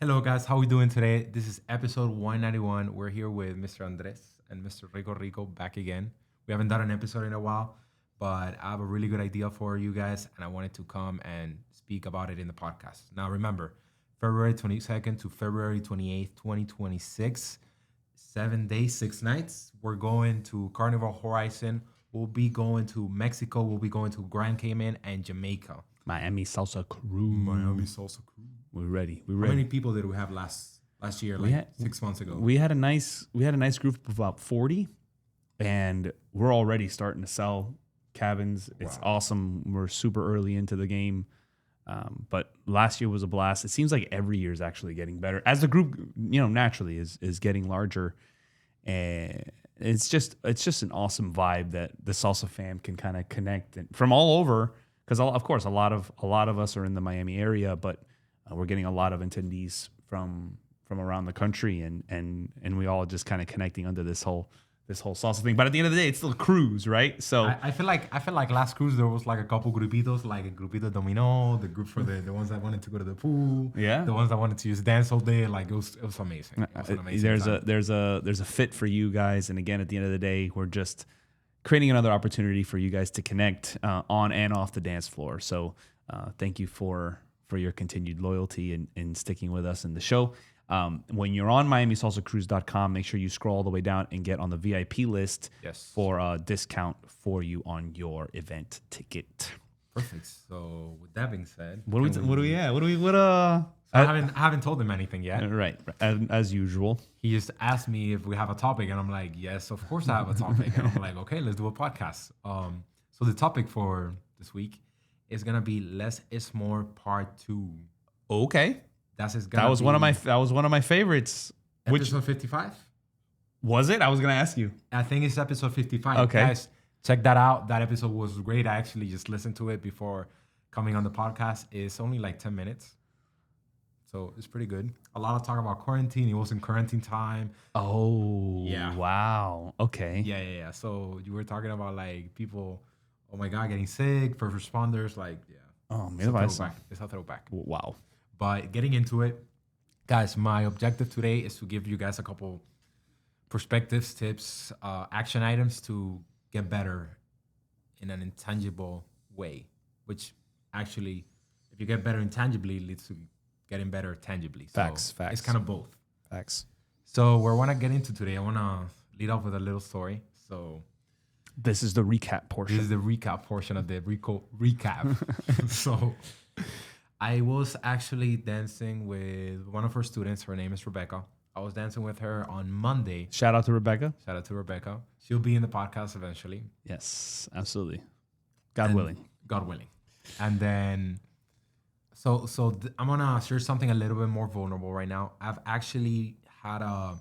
Hello, guys. How we doing today? This is episode 191. We're here with Mr. Andres and Mr. Rico back again. We haven't done an episode in a while, but I have a really good idea for you guys, and I wanted to come and speak about it in the podcast. Now, remember, February 22nd to February 28th, 2026, 7 days, 6 nights. We're going to Carnival Horizon. We'll be going to Mexico. We'll be going to Grand Cayman and Jamaica. Miami Salsa Crew. Miami Salsa Crew. We're ready. We're How ready. many people did we have last year, like had- 6 months ago? We had a nice group of about 40, and we're already starting to sell cabins. It's Wow. awesome. We're super early into the game. But last year was a blast. It seems like every year is actually getting better as the group, naturally is getting larger. And it's just an awesome vibe that the salsa fam can kind of connect from all over. Because of course a lot of us are in the Miami area, but we're getting a lot of attendees from around the country, and we all just kind of connecting under this whole salsa thing. But at the end of the day, it's still a cruise, right? So I feel like last cruise there was like a couple grupitos, like a grupito domino, the group for the ones that wanted to go to the pool, Yeah. the ones that wanted to use dance all day. Like it was amazing. It was an amazing time. there's a fit for you guys, and again, at the end of the day, we're just creating another opportunity for you guys to connect on and off the dance floor. So thank you for your continued loyalty and sticking with us in the show. When you're on MiamiSalsaCruise.com, make sure you scroll all the way down and get on the VIP list Yes. for a discount for you on your event ticket. Perfect. So with that being said, I haven't told him anything yet. Right, as usual. He just asked me if we have a topic, and I'm like, yes, of course I have a topic. And I'm like, okay, let's do a podcast. So the topic for this week is gonna be Less is More Part 2. Okay, That was one of my favorites. Which episode 55. was it? I was gonna ask you. I think it's episode 55. Okay. Guys, check that out. That episode was great. I actually just listened to it before coming on the podcast. It's only like 10 minutes. So it's pretty good. A lot of talk about quarantine. It was in quarantine time. Oh, Yeah. Wow. Okay. Yeah. So you were talking about like people, oh my God, getting sick, first responders. Like, yeah. Oh, It's a man, throwback. It's a throwback. wow. But getting into it, guys, my objective today is to give you guys a couple perspectives, tips, action items to get better in an intangible way, which actually, if you get better intangibly, leads to getting better tangibly. So Facts. It's kind of both. Facts. So where I want to get into today, I want to lead off with a little story. So This is the recap this portion. is the recap portion of the Rico recap. So I was actually dancing with one of her students. Her name is Rebecca. I was dancing with her on Monday. Shout out to Rebecca. Shout out to Rebecca. She'll be in the podcast eventually. Yes, God And- willing. God willing. And then, I'm gonna share something a little bit more vulnerable right now. I've actually had a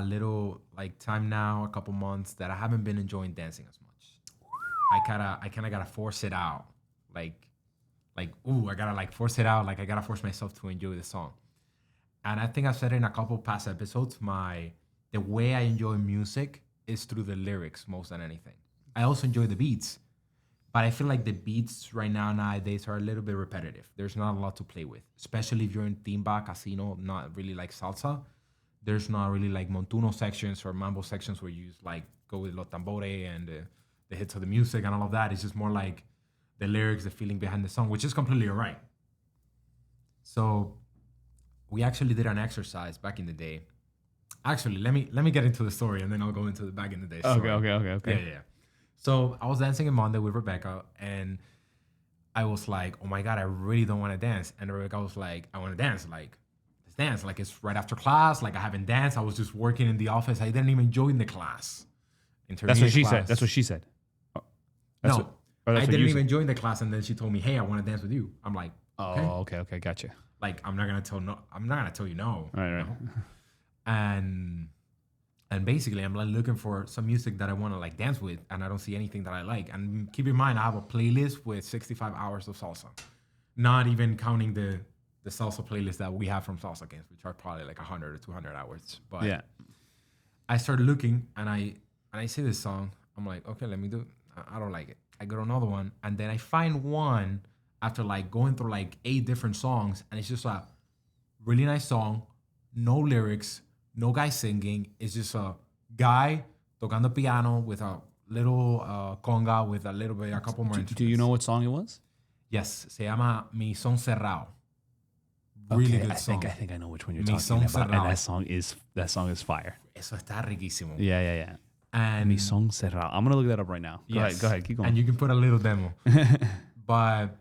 little like time now, a couple months that I haven't been enjoying dancing as much. I kind of gotta force it out, I gotta like force it out, like I gotta force myself to enjoy the song. And I think I've said it in a couple past episodes. The way I enjoy music is through the lyrics most than anything. I also enjoy the beats, but I feel like the beats right now nowadays are a little bit repetitive. There's not a lot to play with, especially if you're in timba, casino, not really like salsa. There's not really like montuno sections or mambo sections where you just like go with los tambore and the hits of the music and all of that. It's just more like the lyrics, the feeling behind the song, which is completely all right. So we actually did an exercise back in the day. Actually, let me get into the story and then I'll go into the back in the day story. Okay. Yeah. So I was dancing in Monday with Rebecca and I was like, oh my God, I really don't want to dance. And Rebecca was like, I want to dance. Like, let's dance. Like, it's right after class. Like, I haven't danced. I was just working in the office. I didn't even join the class. That's what she said. That's what she said. No, I didn't even join the class. And then she told me, hey, I want to dance with you. I'm like, okay. Okay. Gotcha. Like, I'm not gonna tell you no. Right. You know? And basically I'm like looking for some music that I want to like dance with, and I don't see anything that I like. And keep in mind, I have a playlist with 65 hours of salsa, not even counting the salsa playlist that we have from Salsa Kings, which are probably like 100 or 200 hours. But yeah, I started looking and I see this song. I'm like, okay, let me do it. I don't like it. I go to another one, and then I find one after like going through like 8 different songs, and it's just Really nice song, no lyrics, no guy singing. It's just a guy tocando piano with a little conga with a couple more Do you know instruments. what song it was? Yes, se llama Mi Son Cerrado. Really Okay, good I song. think I know which one you're Mi talking Son about, and Cerrado. that song is fire. Eso está riquísimo. Yeah. Mi And song cerrado. I'm gonna look that up right now. yes, Go ahead, keep going. and you can put a little demo. But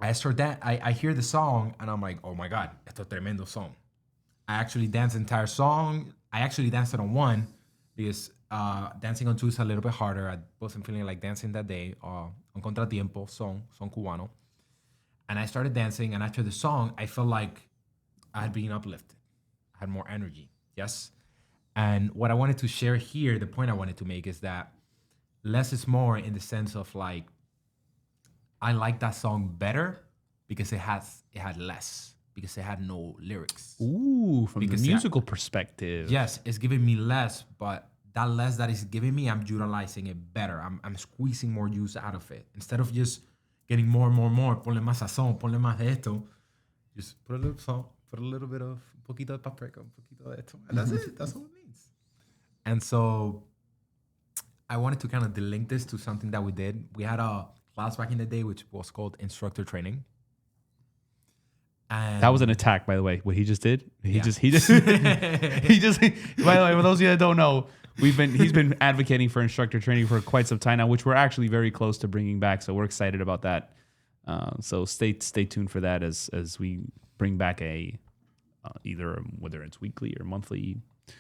I start that I hear the song and I'm like, oh my god, esto es tremendo song. I actually danced the entire song. I actually danced it on one because dancing on two is a little bit harder. I wasn't feeling like dancing that day. On Contratiempo song cubano. And I started dancing, and after the song, I felt like I had been uplifted. I had more energy. Yes. And what I wanted to share here, the point I wanted to make is that less is more in the sense of like I like that song better because it had less because it had no lyrics. Ooh, from Because the musical perspective. yes, it's giving me less, but that less that is giving me, I'm utilizing it better. I'm squeezing more use out of it instead of just getting more and more and more. Ponle más sazón, ponle más de esto. Just put a little salt, put a little bit of un poquito de paprika, un poquito de esto, and that's it. That's all it needs. And so I wanted to kind of delink this to something that we did. We had a class back in the day which was called instructor training. And That was an attack, by the way. What he just did. He Yeah. just he just. By the way, for those of you that don't know, he's been advocating for instructor training for quite some time now, which we're actually very close to bringing back. So we're excited about that. So stay tuned for that as we bring back a either whether it's weekly or monthly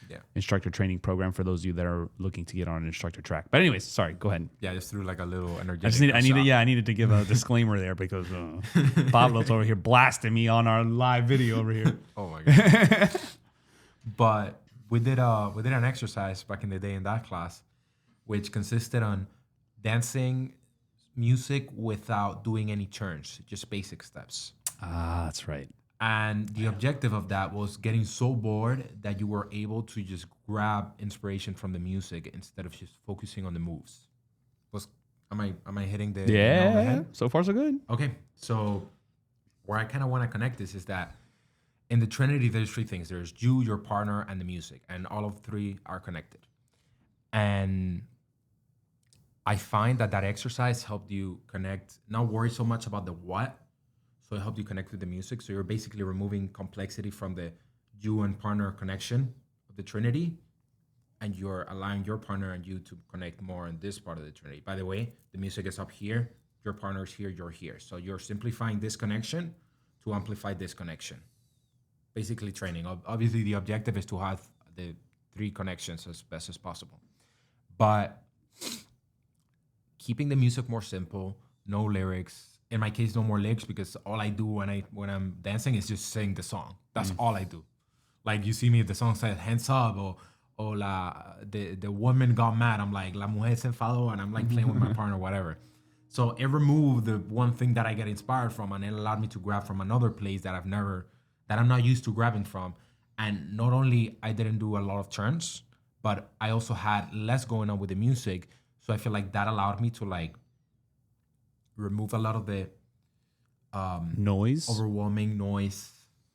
yeah, instructor training program for those of you that are looking to get on an instructor track. But anyways, sorry, go ahead. yeah, just threw like a little energetic. I needed to give a disclaimer there because Pablo's over here blasting me on our live video over here. Oh my god! But we did an exercise back in the day in that class, which consisted on dancing music without doing any turns, just basic steps. Ah, that's right. And the objective of that was getting so bored that you were able to just grab inspiration from the music instead of just focusing on the moves. Am I hitting the nail on the Yeah. head? So far, so good. Okay, so where I kind of want to connect this is that in the Trinity, there's three things. There's you, your partner, and the music, and all of three are connected. And I find that exercise helped you connect, not worry so much about the what, so it helped you connect with the music. So you're basically removing complexity from the you and partner connection of the Trinity, and you're allowing your partner and you to connect more in this part of the Trinity. By the way, the music is up here, your partner's here, you're here. So you're simplifying this connection to amplify this connection. Basically training. Obviously, the objective is to have the three connections as best as possible. But keeping the music more simple, no lyrics. In my case, no more lyrics because all I do when I'm dancing is just sing the song. That's all I do. Like you see me if the song says hands up or the woman got mad, I'm like la mujer se enfadó and I'm like playing with my partner, whatever. So it removed the one thing that I get inspired from and it allowed me to grab from another place that I'm not used to grabbing from. And not only I didn't do a lot of turns, but I also had less going on with the music. So I feel like that allowed me to like remove a lot of the Noise. overwhelming noise,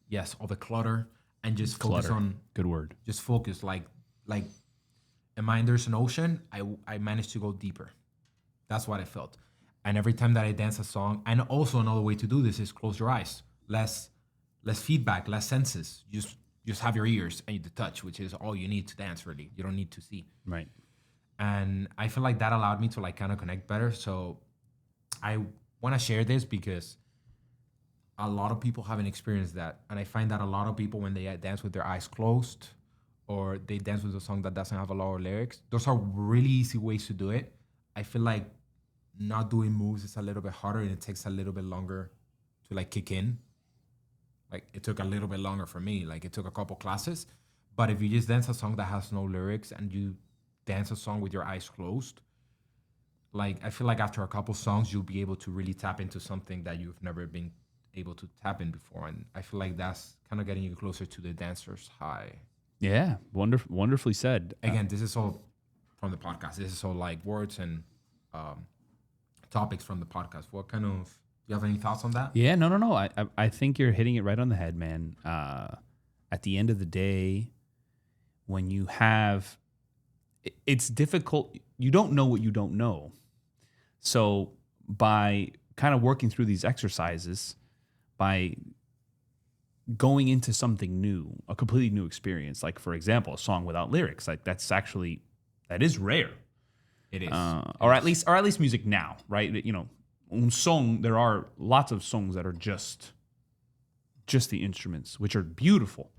yes, all the clutter, and just focus Clutter. on Good word. just focus. Like in mind, there's an ocean. I managed to go deeper. That's what I felt. And every time that I dance a song, and also another way to do this is close your eyes. Less feedback, less senses. Just have your ears and the touch, which is all you need to dance. Really, you don't need to see. Right. And I feel like that allowed me to like kind of connect better. So I want to share this because a lot of people haven't experienced that. And I find that a lot of people, when they dance with their eyes closed or they dance with a song that doesn't have a lot of lyrics, those are really easy ways to do it. I feel like not doing moves is a little bit harder and it takes a little bit longer to like kick in. Like it took a little bit longer for me. Like it took a couple classes. But if you just dance a song that has no lyrics and you dance a song with your eyes closed, like I feel like after a couple songs you'll be able to really tap into something that you've never been able to tap in before, and I feel like that's kind of getting you closer to the dancer's high. Yeah. Wonderfully said. Again, this is all from the podcast. This is all like words and topics from the podcast. What kind of you have any thoughts on that? Yeah, no. I think you're hitting it right on the head, man. At the end of the day, when you have, it's difficult. You don't know what you don't know. So by kind of working through these exercises, by going into something new, a completely new experience, like for example, a song without lyrics, like that is rare. It is. Or at least music now, right? You know, un song, there are lots of songs that are just the instruments, which are beautiful,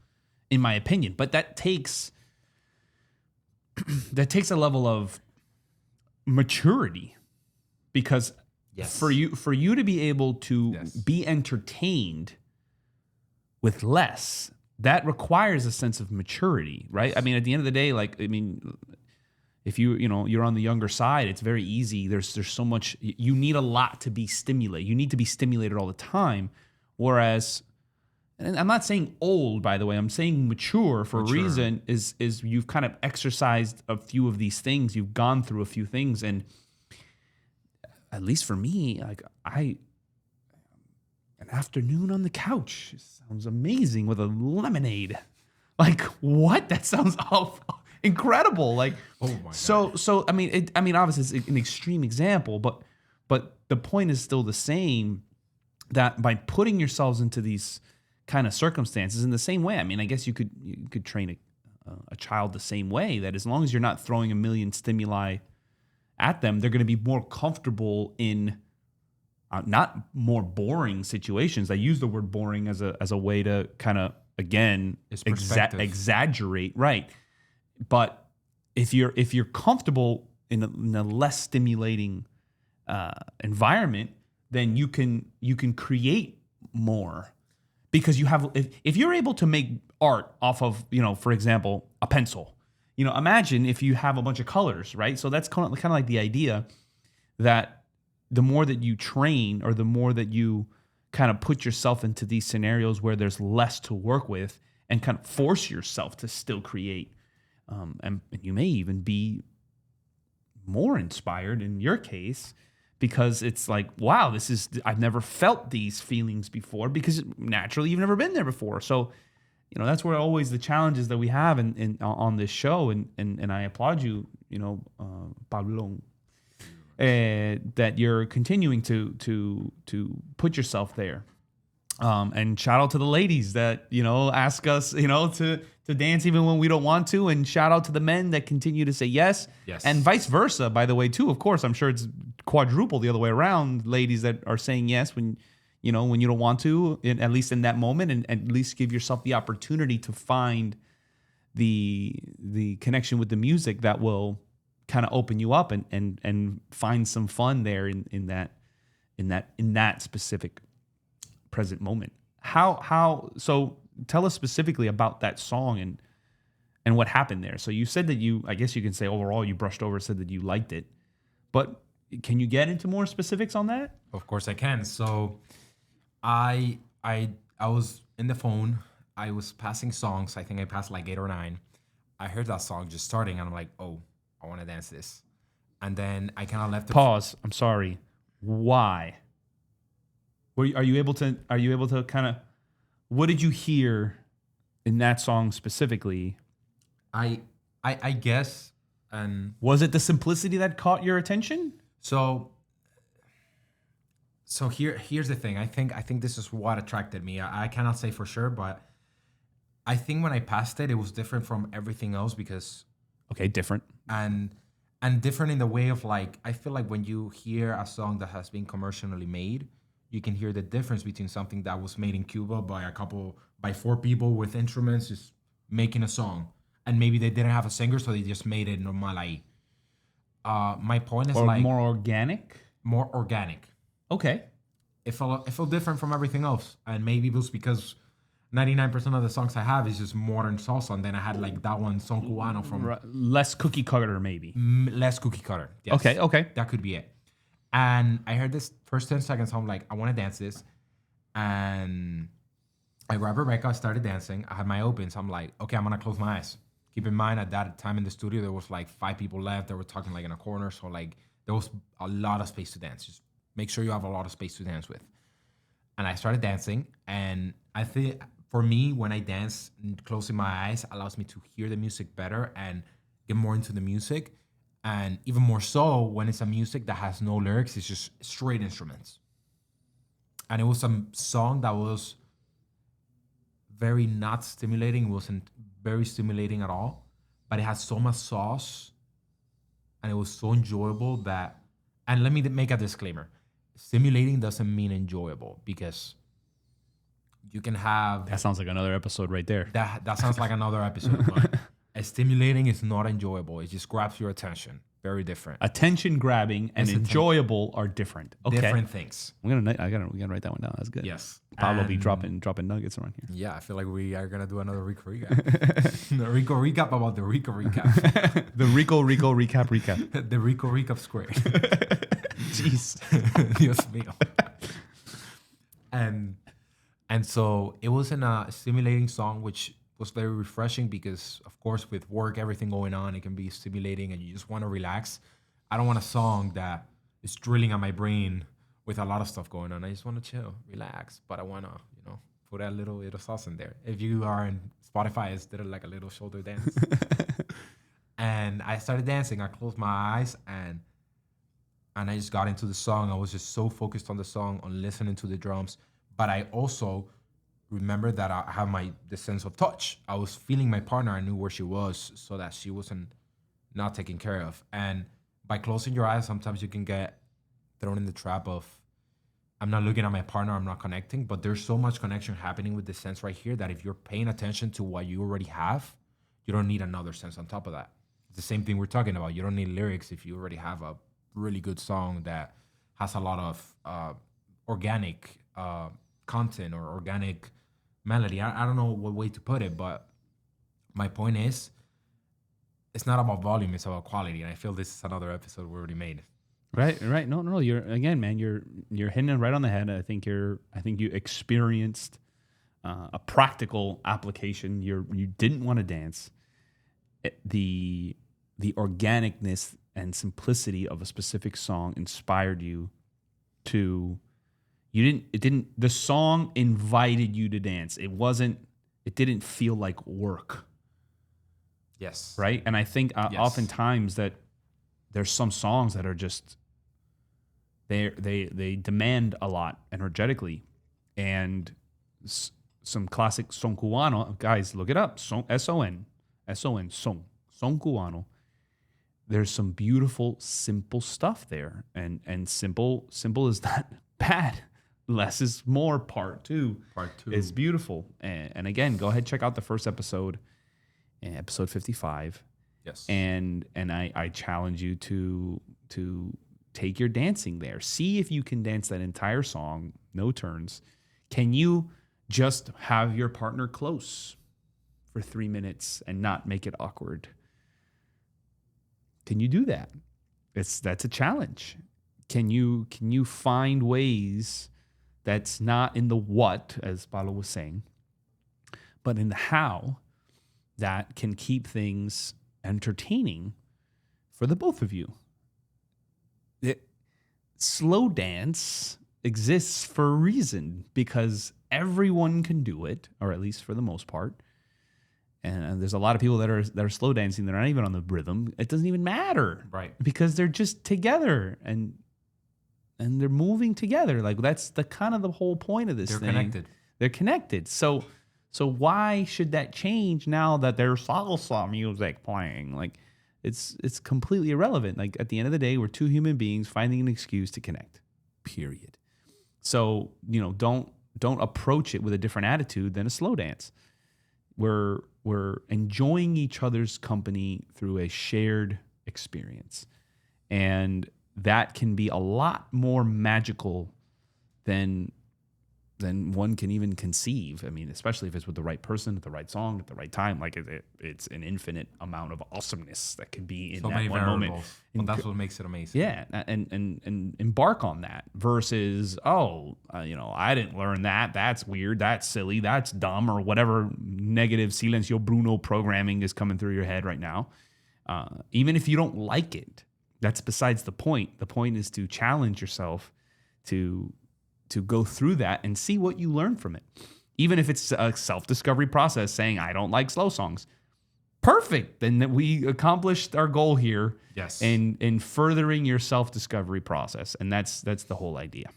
in my opinion. But that takes a level of maturity, because Yes. for you to be able to be entertained with less, that requires a sense of maturity, right? I mean, at the end of the day, if you're on the younger side, it's very easy. There's so much. You need a lot to be stimulated. You need to be stimulated all the time. Whereas, and I'm not saying old, by the way. I'm saying mature for a reason. Is you've kind of exercised a few of these things. You've gone through a few things, and at least for me, like an afternoon on the couch sounds amazing with a lemonade. Like, what? That sounds incredible. Like, Oh my God. So I mean, obviously it's an extreme example, but the point is still the same. That by putting yourselves into these kind of circumstances in the same way, I mean, I guess you could train a child the same way. That as long as you're not throwing a million stimuli at them, they're going to be more comfortable in not more boring situations. I use the word boring as a way to kind of, again, exaggerate, right? But if you're comfortable in a less stimulating environment, then you can create more, because you have, if you're able to make art off of, for example, a pencil. Imagine if you have a bunch of colors, right? So that's kind of like the idea that the more that you train, or the more that you kind of put yourself into these scenarios where there's less to work with, and kind of force yourself to still create, and you may even be more inspired in your case, because it's like, wow, I've never felt these feelings before, because naturally you've never been there before. So, that's where always the challenges that we have on this show, and I applaud you, Pablo, that you're continuing to put yourself there. And shout out to the ladies that, ask us, to dance even when we don't want to. And shout out to the men that continue to say yes. Yes. And vice versa, by the way, too. Of course, I'm sure it's quadruple the other way around. Ladies that are saying yes when you don't want to, at least in that moment, and at least give yourself the opportunity to find the connection with the music that will kind of open you up and find some fun there in that specific present moment. So tell us specifically about that song and what happened there. So you said that I guess you can say overall you brushed over, said that you liked it, but can you get into more specifics on that? Of course I can. So I was in the phone. I was passing songs. I think I passed like 8 or 9. I heard that song just starting, and I'm like, oh, I want to dance this. And then I kind of left it. Pause. I'm sorry. Why? Are you able to kind of, what did you hear in that song specifically? I guess, and was it the simplicity that caught your attention? So here's the thing. I think this is what attracted me. I cannot say for sure, but I think when I passed it, it was different from everything else, because different. And different in the way of, like, I feel like when you hear a song that has been commercially made, you can hear the difference between something that was made in Cuba by 4 people with instruments just making a song, and maybe they didn't have a singer, so they just made it normal. My point is, or like, more organic. Okay. It felt different from everything else, and maybe it was because 99% of the songs I have is just modern salsa, and then I had like that one Son Cubano from less cookie cutter, maybe less cookie cutter. Yes. Okay, that could be it. And I heard this first 10 seconds. I'm like, I want to dance this, and I grabbed Rebecca. I started dancing. I had my opens. I'm like, okay, I'm gonna close my eyes. Keep in mind, at that time in the studio, there was like 5 people left. They were talking like in a corner, so like there was a lot of space to dance. Just make sure you have a lot of space to dance with. and I started dancing. And I think for me, when I dance, closing my eyes allows me to hear the music better and get more into the music. And even more so when it's a music that has no lyrics, it's just straight instruments. And it was a song that was very not stimulating. It wasn't very stimulating at all, but it had so much sauce and it was so enjoyable that. And let me make a disclaimer: stimulating doesn't mean enjoyable, because you can have That sounds like another episode right there. that sounds like another episode. But stimulating is not enjoyable. It just grabs your attention. Very different. Attention grabbing and enjoyable are different. Okay. Different things. We gotta write that one down. That's good. Yes. Pablo be dropping nuggets around here. Yeah, I feel like we are gonna do another Rico recap. The Rico recap about the Rico recap. The Rico recap. The Rico recap square. Jeez. Dios mío. And so it wasn't a stimulating song, which was very refreshing because, of course, with work, everything going on, it can be stimulating and you just want to relax. I don't want a song that is drilling on my brain with a lot of stuff going on. I just want to chill, relax, but I want to, put a little sauce in there. If you are in Spotify, I just did like a little shoulder dance. And I started dancing. I closed my eyes and I just got into the song. I was just so focused on the song, on listening to the drums. But I also remember that I have the sense of touch. I was feeling my partner. I knew where she was so that she wasn't not taken care of. And by closing your eyes, sometimes you can get thrown in the trap of, I'm not looking at my partner, I'm not connecting. But there's so much connection happening with the sense right here that if you're paying attention to what you already have, you don't need another sense on top of that. It's the same thing we're talking about. You don't need lyrics if you already have a really good song that has a lot of organic content or organic melody. I don't know what way to put it, but my point is, it's not about volume, it's about quality. And I feel this is another episode we already made. Right. No. You're again, man. You're hitting it right on the head. I think you experienced a practical application. You didn't want to dance. The organicness and simplicity of a specific song inspired you to. The song invited you to dance. It didn't feel like work. Yes. Right. And I think Yes. oftentimes that there's some songs that are just, they demand a lot energetically, and some classic son cubano, guys, look it up. Son cubano. There's some beautiful, simple stuff there. And simple is not bad. Less is more. Part two is beautiful. And again, go ahead, check out the first episode, episode 55. Yes. And I challenge you to take your dancing there. See if you can dance that entire song, no turns. Can you just have your partner close for 3 minutes and not make it awkward? Can you do that? That's a challenge. Can you find ways that's not in the what, as Paulo was saying, but in the how, that can keep things entertaining for the both of you? Slow dance exists for a reason, because everyone can do it, or at least for the most part. And there's a lot of people that are slow dancing. They're not even on the rhythm. It doesn't even matter, right? Because they're just together and they're moving together. Like, that's the kind of the whole point of this thing. They're connected. So why should that change now that there's salsa music playing? Like, it's completely irrelevant. Like, at the end of the day, we're two human beings finding an excuse to connect. Period. So, don't approach it with a different attitude than a slow dance. We're enjoying each other's company through a shared experience. And that can be a lot more magical than one can even conceive. I mean, especially if it's with the right person, at the right song, at the right time. Like, it's an infinite amount of awesomeness that could be in that one moment. Well, that's what makes it amazing. Yeah, and embark on that versus, I didn't learn that. That's weird. That's silly. That's dumb, or whatever negative Silencio Bruno programming is coming through your head right now. Even if you don't like it, that's besides the point. The point is to challenge yourself to to go through that and see what you learn from it. Even if it's a self-discovery process saying, I don't like slow songs. Perfect. Then we accomplished our goal here. Yes. In furthering your self-discovery process. And that's the whole idea.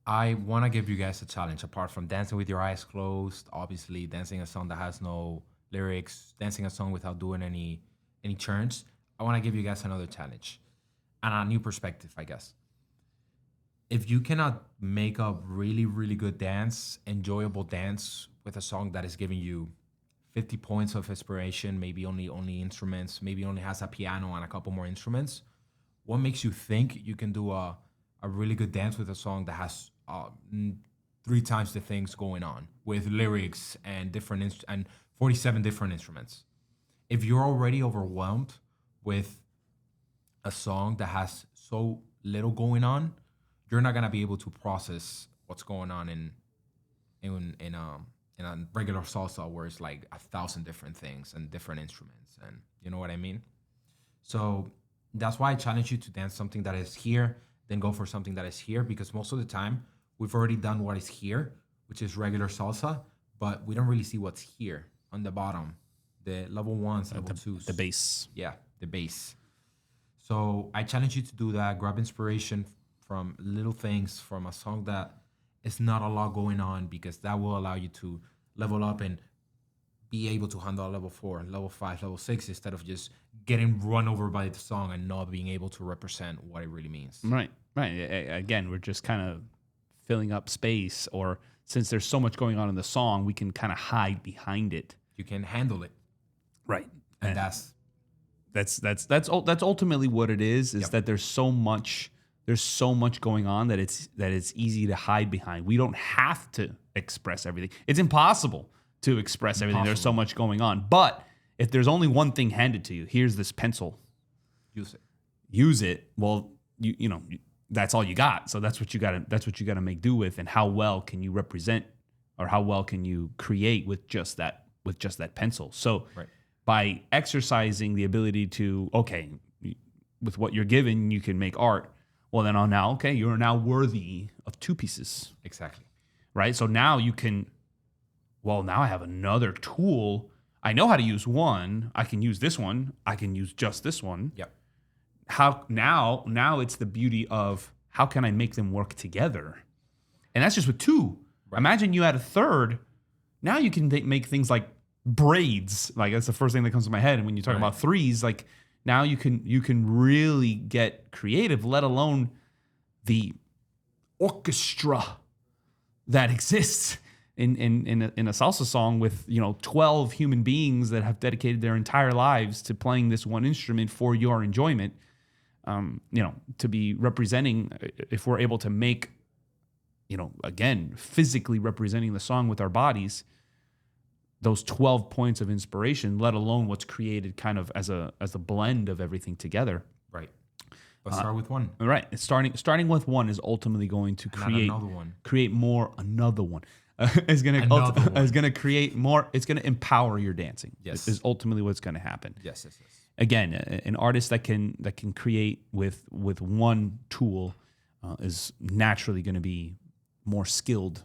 I want to give you guys a challenge apart from dancing with your eyes closed, obviously dancing a song that has no lyrics, dancing a song without doing any turns. I want to give you guys another challenge and a new perspective, I guess. If you cannot make a really, really good dance, enjoyable dance with a song that is giving you 50 points of inspiration, maybe only instruments, maybe only has a piano and a couple more instruments, what makes you think you can do a really good dance with a song that has 3 times the things going on with lyrics and and 47 different instruments? If you're already overwhelmed with a song that has so little going on, you're not gonna be able to process what's going on in a regular salsa where it's like 1,000 different things and different instruments, and you know what I mean. So that's why I challenge you to dance something that is here, then go for something that is here, because most of the time we've already done what is here, which is regular salsa, but we don't really see what's here on the bottom, the level ones, level twos, The bass. yeah, the bass. So I challenge you to do that. Grab inspiration from little things from a song that is not a lot going on, because that will allow you to level up and be able to handle level 4, level 5, level 6, instead of just getting run over by the song and not being able to represent what it really means. Right. Again, we're just kind of filling up space, or since there's so much going on in the song, we can kind of hide behind it. You can handle it. Right. And that's ultimately what it is Yep. that there's so much going on that it's easy to hide behind. We don't have to express everything. It's impossible to express everything. There's so much going on. But if there's only one thing handed to you, here's this pencil. Use it. Well, you know, that's all you got. So that's what you got to make do with. And how well can you represent, or how well can you create with just that pencil? So right. By exercising the ability to, okay, with what you're given, you can make art. Well, then you're now worthy of 2 pieces. Exactly. Right? So now you can, now I have another tool. I know how to use one. I can use this one. I can use just this one. Yep. How now it's the beauty of how can I make them work together? And that's just with 2. Right. Imagine you had a third. Now you can make things like braids. Like, that's the first thing that comes to my head. And when you talk about 3s, like, now you can really get creative, let alone the orchestra that exists in a salsa song with 12 human beings that have dedicated their entire lives to playing this one instrument for your enjoyment. To be representing, if we're able to make, again, physically representing the song with our bodies, those 12 points of inspiration, let alone what's created kind of as a blend of everything together. Right. But start with one. Right. Starting with one is ultimately going to create more. Another one is going to create more. It's going to empower your dancing. Yes. Is ultimately what's going to happen. Yes. Again, an artist that can create with one tool is naturally going to be more skilled.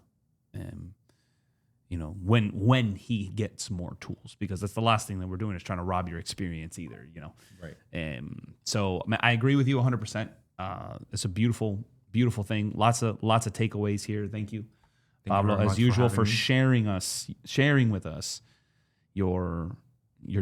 When he gets more tools, because that's the last thing that we're doing is trying to rob your experience either, Right. So I agree with you 100%. It's a beautiful, beautiful thing. Lots of takeaways here. Thank you, Pablo, as usual, for sharing with us your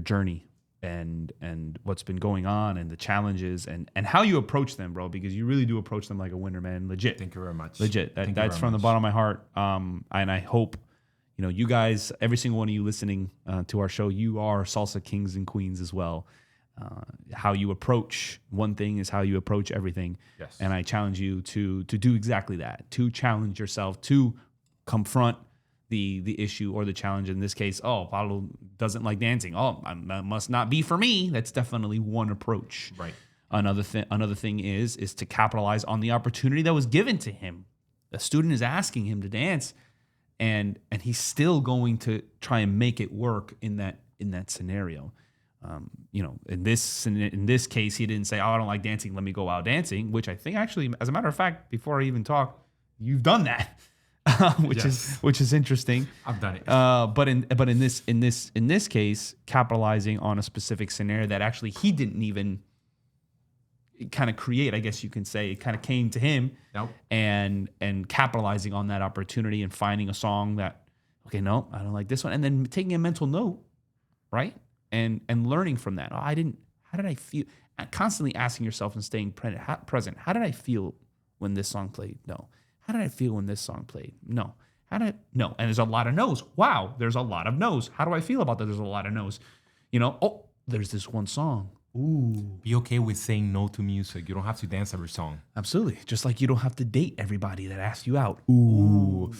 journey and what's been going on and the challenges and how you approach them, bro, because you really do approach them like a winner, man. Legit. Thank you very much. Legit. That's from the bottom of my heart. And I hope, you guys, every single one of you listening to our show, you are Salsa Kings and Queens as well. How you approach one thing is how you approach everything. Yes. And I challenge you to do exactly that, to challenge yourself, to confront the issue or the challenge. In this case, Pablo doesn't like dancing. That must not be for me. That's definitely one approach. Right. Another thing is to capitalize on the opportunity that was given to him. The student is asking him to dance, and he's still going to try and make it work in that scenario. In this case, he didn't say, I don't like dancing, let me go out dancing, which I think actually, as a matter of fact, before I even talk, you've done that. which is interesting. I've done it. But in this case, capitalizing on a specific scenario that actually he didn't even kind of create, I guess you can say. It kind of came to him. Nope. And capitalizing on that opportunity and finding a song that, okay, no, I don't like this one, and then taking a mental note, right, and learning from that. How did I feel? Constantly asking yourself and staying present. How did I feel when this song played? No. How did I feel when this song played? No. No. And there's a lot of no's. Wow, there's a lot of no's. How do I feel about that? There's a lot of no's. Oh, there's this one song. Ooh. Be okay with saying no to music. You don't have to dance every song. Absolutely. Just like you don't have to date everybody that asks you out. Ooh.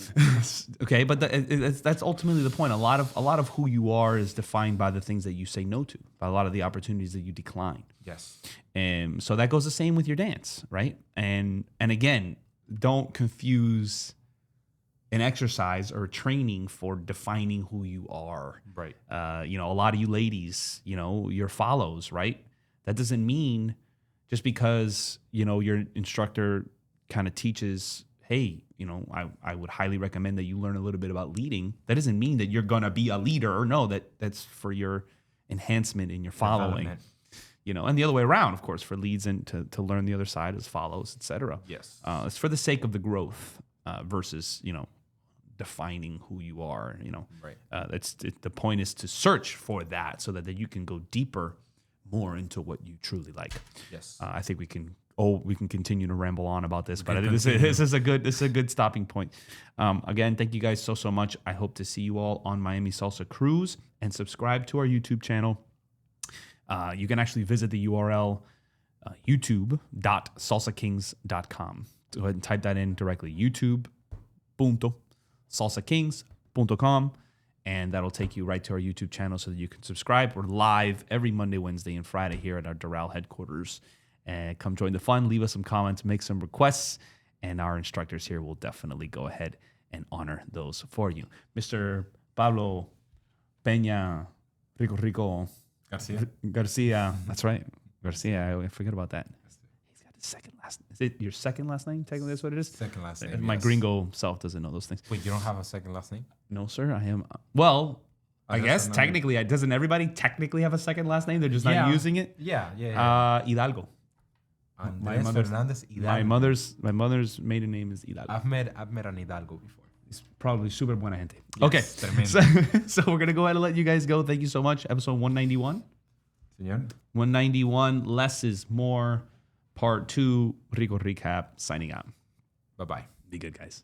Okay, but that's ultimately the point. A lot of who you are is defined by the things that you say no to, by a lot of the opportunities that you decline. Yes. And so that goes the same with your dance, right? And again, don't confuse an exercise or training for defining who you are. Right. A lot of you ladies, your follows, right? That doesn't mean just because, your instructor kind of teaches, hey, I would highly recommend that you learn a little bit about leading. That doesn't mean that you're going to be a leader. No, that's for your enhancement in your following. And the other way around, of course, for leads and to learn the other side as follows, etc. Yes. It's for the sake of the growth versus, defining who you are. Right. The point is to search for that so that you can go deeper, more into what you truly like. Yes. I think we can continue to ramble on about this, but I think this is a good stopping point. Again, thank you guys so much. I hope to see you all on Miami Salsa Cruise, and subscribe to our YouTube channel. You can actually visit the URL youtube.salsakings.com. Go ahead and type that in directly, youtube.salsakings.com, and that'll take you right to our YouTube channel so that you can subscribe. We're live every Monday, Wednesday, and Friday here at our Doral headquarters. And come join the fun, leave us some comments, make some requests, and our instructors here will definitely go ahead and honor those for you. Mr. Pablo Peña Rico Garcia. That's right. Garcia. I forget about that. He's got his second last name. Is it your second last name? Technically, that's what it is? Second last name. My gringo self doesn't know those things. Wait, you don't have a second last name? No, sir. I am. Well, I guess technically, doesn't everybody technically have a second last name? They're just not using it? Yeah. Hidalgo. Andres Fernandez Hidalgo. My mother's maiden name is Hidalgo. I've met an Hidalgo before. It's probably super buena gente. Yes, okay. So we're going to go ahead and let you guys go. Thank you so much. Episode 191. Señor. 191. Less is more. Part 2. Rico Recap. Signing out. Bye-bye. Be good, guys.